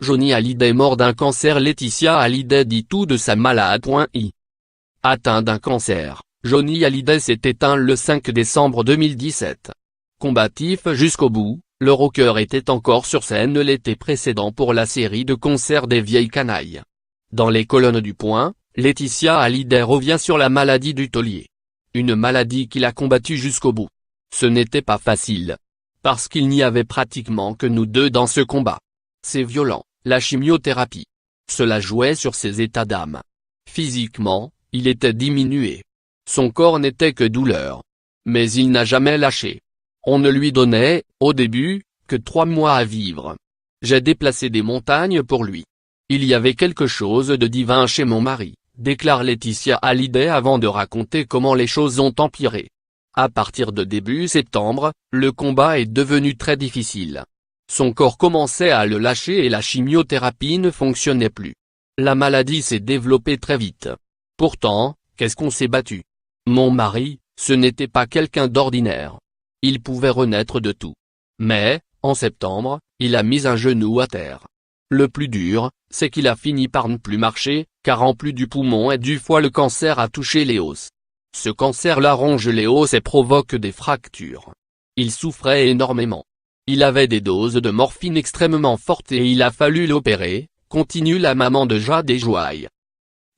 Johnny Hallyday mort d'un cancer. Laetitia Hallyday dit tout de sa malade.i. Atteint d'un cancer, Johnny Hallyday s'est éteint le 5 décembre 2017. Combatif jusqu'au bout, le rocker était encore sur scène l'été précédent pour la série de concerts des Vieilles Canailles. Dans les colonnes du Point, Laetitia Hallyday revient sur la maladie du taulier. Une maladie qu'il a combattue jusqu'au bout. Ce n'était pas facile. Parce qu'il n'y avait pratiquement que nous deux dans ce combat. C'est violent, la chimiothérapie. Cela jouait sur ses états d'âme. Physiquement, il était diminué. Son corps n'était que douleur. Mais il n'a jamais lâché. On ne lui donnait, au début, que 3 mois à vivre. J'ai déplacé des montagnes pour lui. Il y avait quelque chose de divin chez mon mari, déclare Laetitia Hallyday avant de raconter comment les choses ont empiré. À partir de début septembre, le combat est devenu très difficile. Son corps commençait à le lâcher et la chimiothérapie ne fonctionnait plus. La maladie s'est développée très vite. Pourtant, qu'est-ce qu'on s'est battu. Mon mari, ce n'était pas quelqu'un d'ordinaire. Il pouvait renaître de tout. Mais, en septembre, il a mis un genou à terre. Le plus dur, c'est qu'il a fini par ne plus marcher, car en plus du poumon et du foie le cancer a touché les os. Ce cancer-là ronge les os et provoque des fractures. Il souffrait énormément. Il avait des doses de morphine extrêmement fortes et il a fallu l'opérer, continue la maman de Jade et Joaille.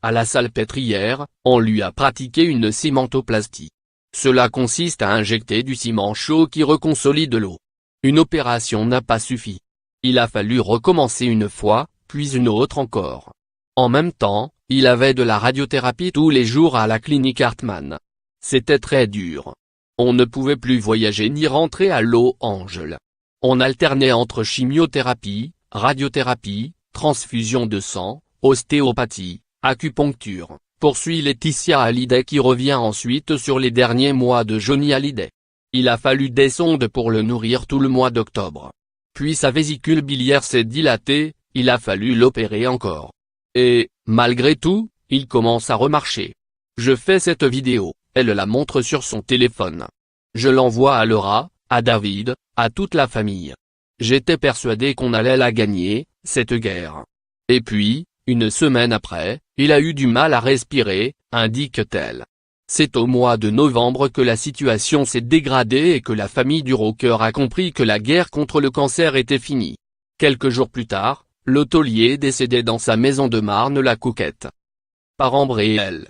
À la salpêtrière, on lui a pratiqué une cimentoplastie. Cela consiste à injecter du ciment chaud qui reconsolide l'eau. Une opération n'a pas suffi. Il a fallu recommencer une fois, puis une autre encore. En même temps, il avait de la radiothérapie tous les jours à la clinique Hartmann. C'était très dur. On ne pouvait plus voyager ni rentrer à Los Angeles. On alternait entre chimiothérapie, radiothérapie, transfusion de sang, ostéopathie, acupuncture, poursuit Laetitia Hallyday qui revient ensuite sur les derniers mois de Johnny Hallyday. Il a fallu des sondes pour le nourrir tout le mois d'octobre. Puis sa vésicule biliaire s'est dilatée, il a fallu l'opérer encore. Et, malgré tout, il commence à remarcher. Je fais cette vidéo, elle la montre sur son téléphone. Je l'envoie à Laura, à David, à toute la famille. J'étais persuadé qu'on allait la gagner, cette guerre. Et puis, une semaine après, il a eu du mal à respirer, indique-t-elle. C'est au mois de novembre que la situation s'est dégradée et que la famille du rocker a compris que la guerre contre le cancer était finie. Quelques jours plus tard, le taulier décédait dans sa maison de Marne-la-Coquette. Par Ambre et elle.